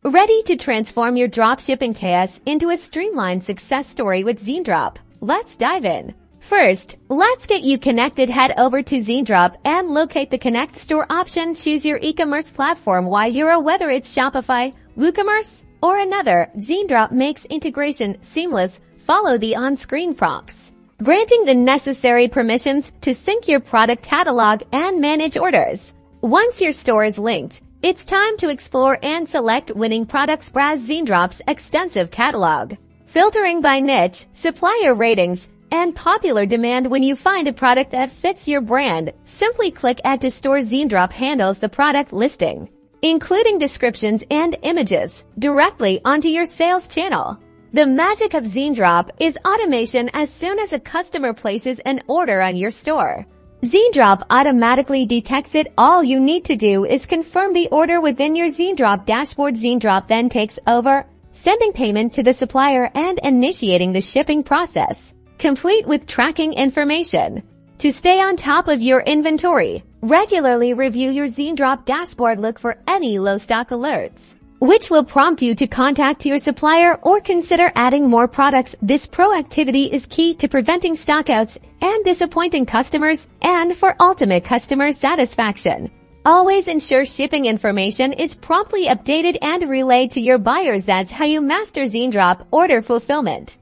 Ready to transform your dropshipping chaos into a streamlined success story with ZenDrop? Let's dive in. First, let's get you connected. Head over to ZenDrop and locate the Connect Store option. Choose your e-commerce platform while you're whether it's Shopify, WooCommerce, or another. ZenDrop makes integration seamless. Follow the on-screen prompts, granting the necessary permissions to sync your product catalog and manage orders. Once your store is linked, it's time to explore and select winning products. Browse ZenDrop's extensive catalog, filtering by niche, supplier ratings, and popular demand. When you find a product that fits your brand, simply click Add to Store. ZenDrop handles the product listing, including descriptions and images, directly onto your sales channel. The magic of ZenDrop is automation. As soon as a customer places an order on your store, ZenDrop automatically detects it. All you need to do is confirm the order within your ZenDrop dashboard. ZenDrop then takes over, sending payment to the supplier and initiating the shipping process, complete with tracking information. To stay on top of your inventory, regularly review your ZenDrop dashboard. Look for any low stock alerts, which will prompt you to contact your supplier or consider adding more products. This proactivity is key to preventing stockouts and disappointing customers, and for ultimate customer satisfaction, always ensure shipping information is promptly updated and relayed to your buyers. That's how you master ZenDrop order fulfillment.